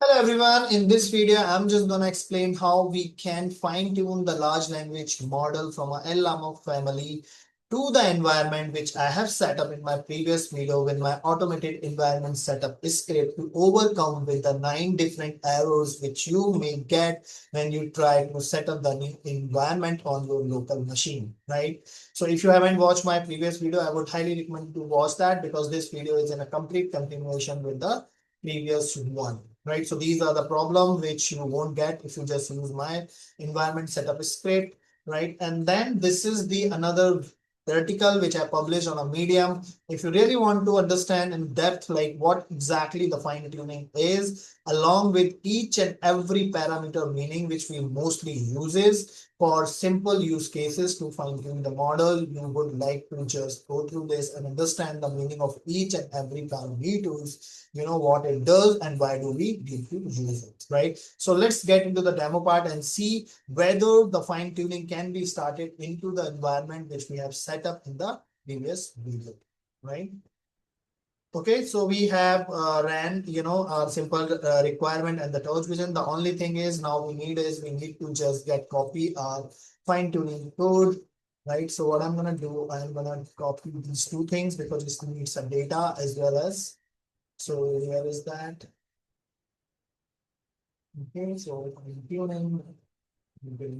Hello everyone, in this video I'm just going to explain how we can fine-tune the large language model from a LLAMA family to the environment which I have set up in my previous video when my automated environment setup script to overcome with the 9 different errors which you may get when you try to set up the new environment on your local machine, right? So if you haven't watched my previous video, I would highly recommend to watch that because this video is in a complete continuation with the previous one, right? So these are the problem which you won't get if you just use my environment setup script, right? And then this is the another article which I published on a Medium. If you really want to understand in depth like what exactly the fine tuning is, along with each and every parameter meaning which we mostly uses for simple use cases to fine tune the model, you would like to just go through this and understand the meaning of each and every parameters, you know what it does and why do we need to use it, right? So let's get into the demo part and see whether the fine tuning can be started into the environment which we have set up in the previous video, right? Okay, so we have ran, our simple requirement and the touch vision. The only thing is now we need to just get copy our fine tuning code, right? So what I'm going to do, I'm going to copy these two things because this needs some data as well as, so here is that. Okay, so fine tuning,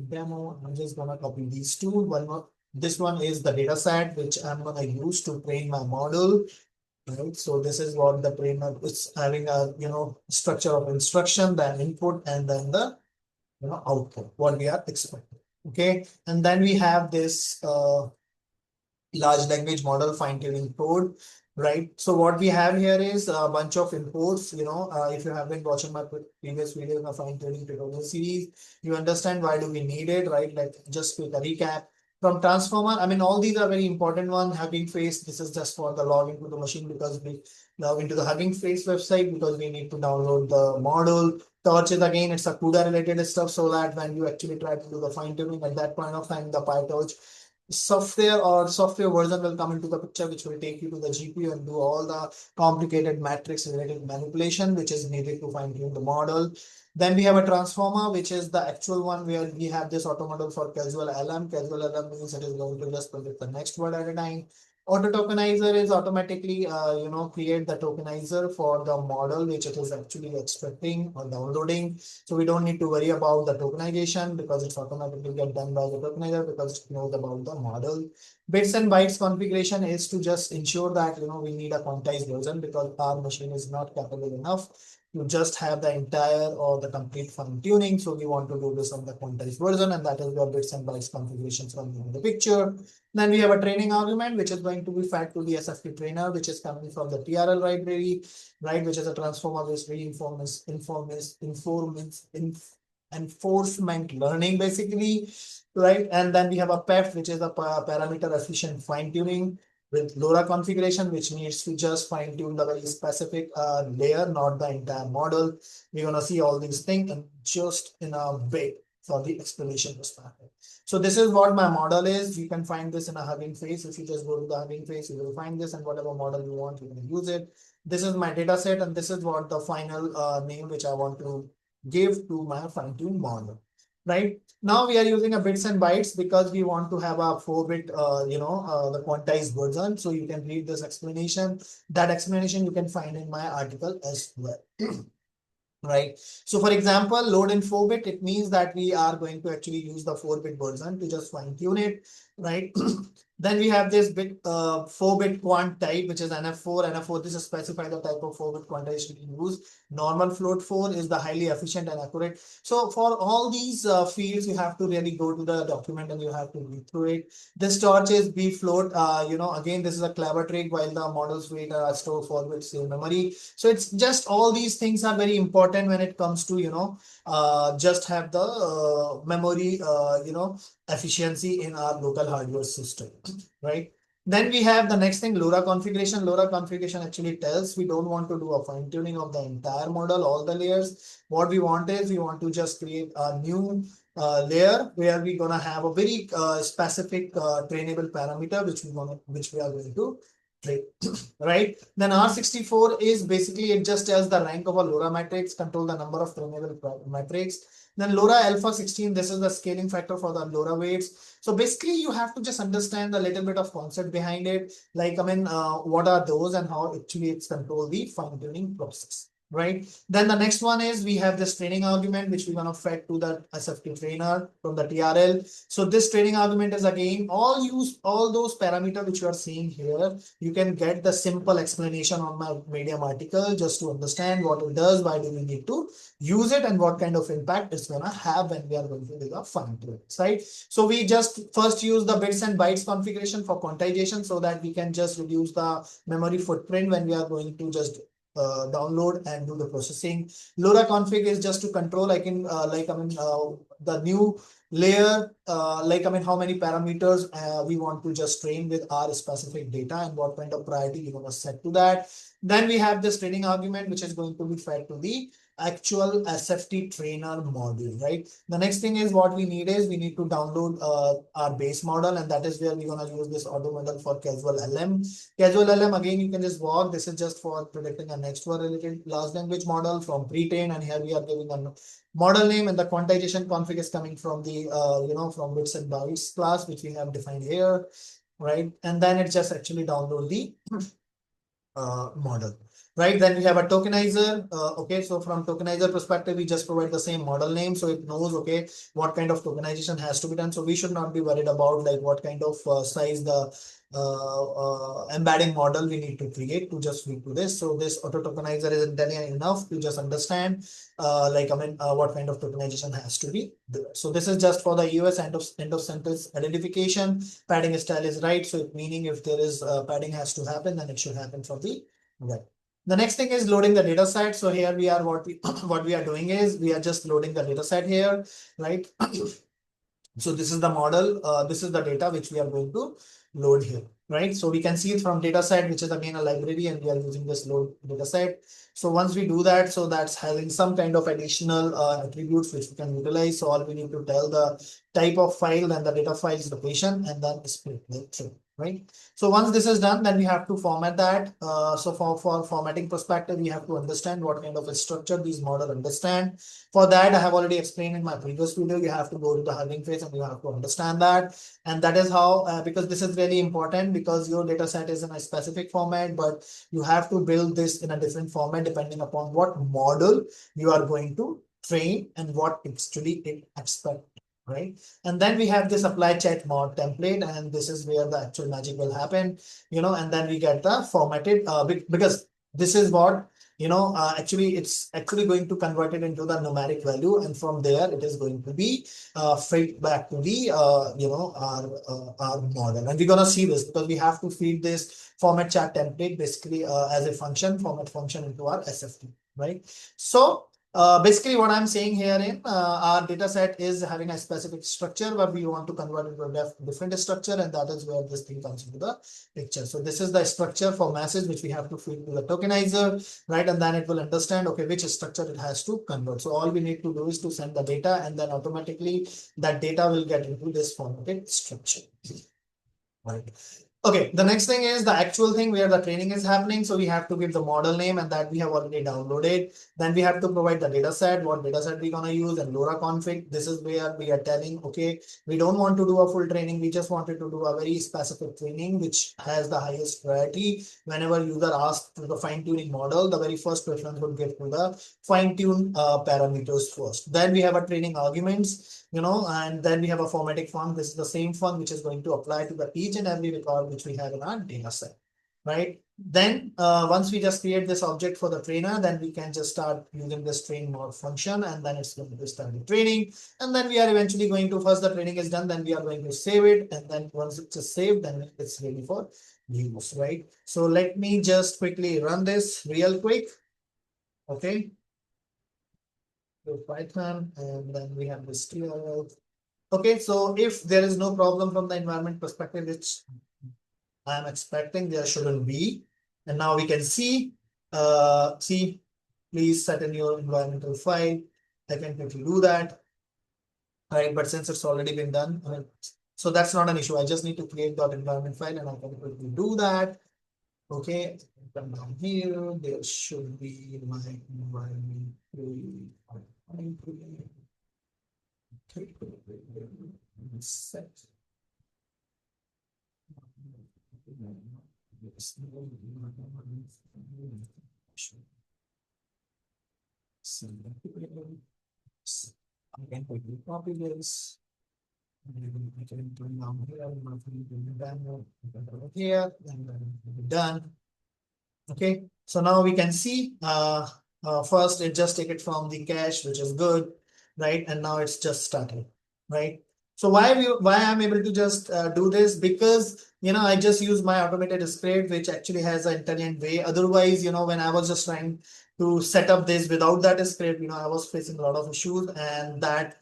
demo, I'm just going to copy these two. One more. This one is the data set which I'm going to use to train my model. Right, so this is what the trainer is having a structure of instruction, then input, and then the output, what we are expecting. Okay, and then we have this large language model fine-tuning code, right? So what we have here is a bunch of imports. If you have been watching my previous video in the fine-tuning tutorial series, you understand why do we need it, right? Like just quick a recap. From transformer, I mean, all these are very important ones. Hugging Face, this is just for the login to the machine because we log into the Hugging Face website because we need to download the model. Torch is again, it's a CUDA related stuff so that when you actually try to do the fine tuning at that point of time, the PyTorch software version will come into the picture, which will take you to the GPU and do all the complicated matrix related manipulation, which is needed to fine tune the model. Then we have a transformer, which is the actual one where we have this auto model for casual LM. Casual LM means it is going to just predict the next word at a time. Auto tokenizer is automatically, create the tokenizer for the model, which it is actually extracting or downloading. So we don't need to worry about the tokenization because it's automatically get done by the tokenizer because it knows about the model. Bits and bytes configuration is to just ensure that, we need a quantized version because our machine is not capable enough to just have the entire or the complete fine tuning. So we want to do this on the quantized version, and that is where bits and bytes configurations come in the picture. Then we have a training argument, which is going to be fed to the SFTTrainer, which is coming from the TRL library, right? Which is a transformer-based enforcement learning, basically, right? And then we have a PEF, which is a parameter efficient fine tuning with LoRa configuration, which needs to just fine tune the very specific layer, not the entire model. We're gonna see all these things and just in a bit for the explanation perspective. So this is what my model is. You can find this in a Hugging Face. If you just go to the Hugging Face, you will find this, and whatever model you want, you can use it. This is my data set, and this is what the final name which I want to give to my fine-tune model. Right now, we are using a bits and bytes because we want to have a 4-bit, the quantized version. So you can read this explanation. That explanation you can find in my article as well. Right. So for example, load in 4-bit, it means that we are going to actually use the 4-bit version to just fine tune it, right? Then we have this bit 4-bit quant type, which is NF4. NF4, this is specify the type of 4-bit quantization you use. Normal float 4 is the highly efficient and accurate. So for all these fields, you have to really go to the document and you have to read through it. This torch is B float. Again, this is a clever trick while the models weight are stored 4-bits in memory. So it's just all these things are very important when it comes to, just have the memory, efficiency in our local hardware system, right? Then we have the next thing, LoRa configuration. LoRa configuration actually tells we don't want to do a fine tuning of the entire model, all the layers. What we want is we want to just create a new layer where we're gonna have a very specific trainable parameter which we are going to right? Then R64 is basically it just tells the rank of a LoRa matrix, control the number of trainable matrix. Then LoRa alpha 16, this is the scaling factor for the LoRa weights. So basically you have to just understand a little bit of concept behind it. Like, what are those and how actually it's control the fine tuning process. Right. Then the next one is we have this training argument, which we're going to fed to the SFTTrainer from the TRL. So this training argument is again all those parameters which you are seeing here. You can get the simple explanation on my Medium article just to understand what it does, why do we need to use it, and what kind of impact it's going to have when we are going to do the fine tuning, right? So we just first use the bits and bytes configuration for quantization so that we can just reduce the memory footprint when we are going to just download and do the processing. LoRa config is just to control, the new layer, how many parameters we want to just train with our specific data and what kind of priority you want to set to that. Then we have this training argument, which is going to be fed to the actual SFTTrainer module, right? The next thing is what we need is we need to download our base model, and that is where we're going to use this auto model for casual LM. Casual LM, again, you can just walk. This is just for predicting a next word related large language model from pre-train, and here we are giving a model name, and the quantization config is coming from the from bits and bytes class, which we have defined here, right? And then it just actually download the model, right? Then we have a tokenizer. Okay, so from tokenizer perspective, we just provide the same model name, so it knows, okay, what kind of tokenization has to be done. So we should not be worried about like what kind of size the embedding model we need to create to just feed to this. So this auto tokenizer is intelligent enough to just understand what kind of tokenization has to be there. So this is just for the US end of sentence identification. Padding style is right, so meaning if there is padding has to happen, then it should happen from the right. The next thing is loading the data set. So here we are, what we are doing is we are just loading the data set here, right? So this is the model. This is the data which we are going to load here, right? So we can see it from data set, which is again a library, and we are using this load data set. So once we do that, so that's having some kind of additional attributes which we can utilize. So all we need to tell the type of file, then the data file's location, and then split it through, right? So once this is done, then we have to format that. So for formatting perspective, we have to understand what kind of a structure these models understand. For that, I have already explained in my previous video. You have to go to the hugging phase and you have to understand that. And that is how, because this is really important, because your data set is in a specific format, but you have to build this in a different format depending upon what model you are going to train and what actually it expects. Right. And then we have this apply chat mod template, and this is where the actual magic will happen, and then we get the formatted because this is what, actually it's actually going to convert it into the numeric value. And from there, it is going to be fed back to the, our model. And we're going to see this because we have to feed this format chat template basically as a format function into our SFT, right? So basically what I'm saying here in our data set is having a specific structure, but we want to convert it to a different structure, and that is where this thing comes into the picture. So this is the structure for message which we have to feed to the tokenizer, right? And then it will understand, okay, which structure it has to convert. So all we need to do is to send the data, and then automatically that data will get into this formatted structure, right? Okay, the next thing is the actual thing where the training is happening. So we have to give the model name, and that we have already downloaded. Then we have to provide the data set, what data set we're going to use, and LoRa config. This is where we are telling, okay, we don't want to do a full training. We just wanted to do a very specific training, which has the highest priority. Whenever user asks to the fine tuning model, the very first preference would give to the fine tune parameters first. Then we have a training arguments, and then we have a formatting fun. This is the same fun which is going to apply to the each and every record which we have in our data set, right? Then once we just create this object for the trainer, then we can just start using this train mod function, and then it's going to start the training. And then we are eventually going to, first the training is done, then we are going to save it. And then once it's saved, then it's ready for use, right? So let me just quickly run this real quick. Okay. Python, and then we have this TRL. Okay, so if there is no problem from the environment perspective, which I'm expecting there shouldn't be. And now we can see, please set in your environmental file. I can quickly do that. Right, but since it's already been done, so that's not an issue. I just need to create .environment file, and I can quickly do that. Okay, come down here, there should be my environment. Set. I can quickly copy this. I can turn down here, here, and then done. Okay, so now we can see first it just take it from the cache, which is good, right? And now it's just started, right? So why I'm able to just do this, because I just use my automated script, which actually has an intelligent way. Otherwise, when I was just trying to set up this without that script, I was facing a lot of issues, and that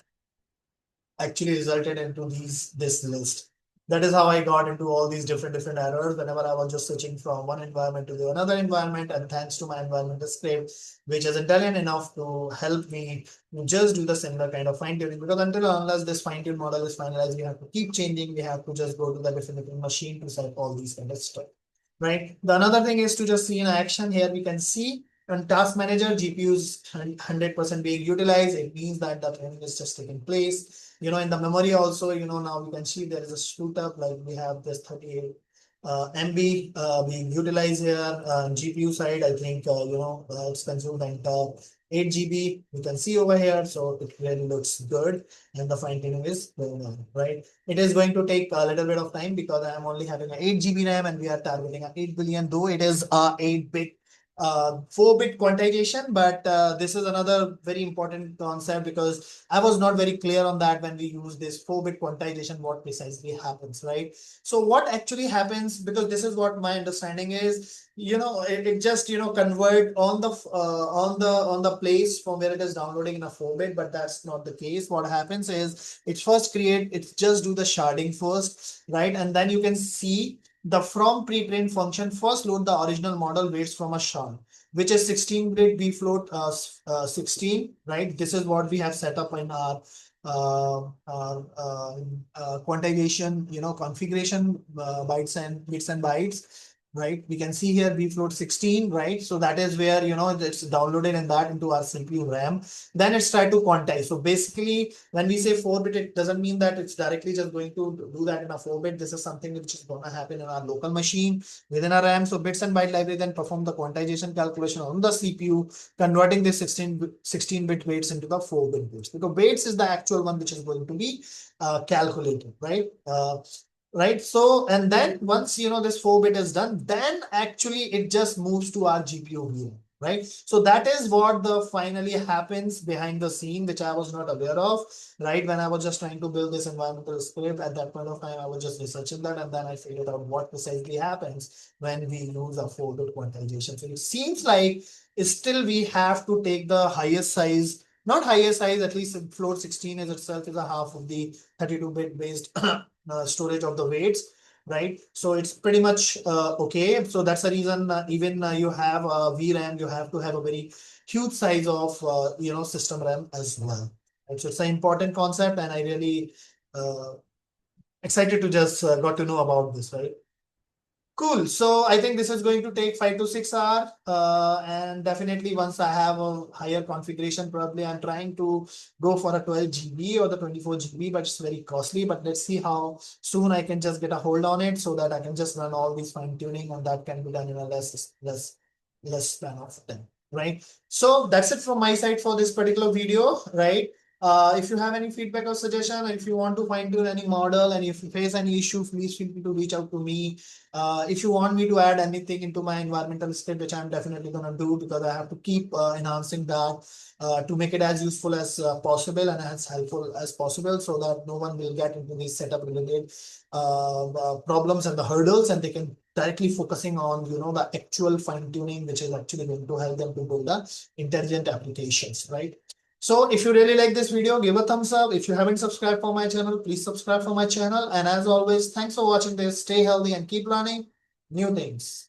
actually resulted into this list. That is how I got into all these different errors whenever I was just switching from one environment to the another environment. And thanks to my environment script, which is intelligent enough to help me just do the similar kind of fine tuning. Because until unless this fine tune model is finalized, we have to keep changing. We have to just go to the different machine to set all these kind of stuff. Right. The another thing is to just see in action. Here we can see on task manager, GPU is 100% being utilized. It means that the training is just taking place. In the memory also, now we can see there is a shoot up, like we have this 38 MB being utilized here. GPU side, I think, it's consumed entire 8 GB. You can see over here, so it really looks good, and the fine tuning is going on, right? It is going to take a little bit of time because I am only having an 8 GB RAM, and we are targeting an 8 billion, though it is a 8-bit 4-bit quantization. But this is another very important concept, because I was not very clear on that when we use this 4-bit quantization, what precisely happens, right? So what actually happens, because this is what my understanding is, it just convert on the place from where it is downloading in a 4-bit, but that's not the case. What happens is it's just do the sharding first, right? And then you can see the from pre-trained function first load the original model weights from a shard, which is 16-bit B float 16, right? This is what we have set up in our quantization, configuration, bytes and bits and bytes, right? We can see here B float 16, right? So that is where, it's downloaded in that into our CPU RAM. Then it's tried to quantize. So basically, when we say 4-bit, it doesn't mean that it's directly just going to do that in a 4-bit. This is something which is going to happen in our local machine within our RAM. So bits and byte library then perform the quantization calculation on the CPU, converting the 16-bit weights into the 4-bit weights. Because weights is the actual one which is going to be calculated, right? Right. So, and then once, this 4-bit is done, then actually it just moves to our GPU VM, right? So that is what the finally happens behind the scene, which I was not aware of, right? When I was just trying to build this environmental script at that point of time, I was just researching that, and then I figured out what precisely happens when we use a 4-bit quantization. So it seems like still we have to take the highest size, not highest size, at least float 16 is itself is a half of the 32-bit based storage of the weights, right? So it's pretty much okay. So that's the reason even you have a VRAM, you have to have a very huge size of system RAM as well. Right? So it's an important concept, and I really excited to just got to know about this, right? Cool. So I think this is going to take 5 to 6 hours. And definitely once I have a higher configuration, probably I'm trying to go for a 12 GB or the 24 GB, but it's very costly. But let's see how soon I can just get a hold on it, so that I can just run all these fine tuning, and that can be done in a less span of time. Right. So that's it from my side for this particular video. Right. If you have any feedback or suggestion, if you want to fine tune any model, and if you face any issue, please feel free to reach out to me. If you want me to add anything into my environmental script, which I'm definitely going to do, because I have to keep enhancing that to make it as useful as possible and as helpful as possible, so that no one will get into these setup related problems and the hurdles, and they can directly focusing on the actual fine tuning, which is actually going to help them to build the intelligent applications, right? So if you really like this video, give a thumbs up. If you haven't subscribed for my channel, please subscribe for my channel. And as always, thanks for watching this. Stay healthy and keep learning new things.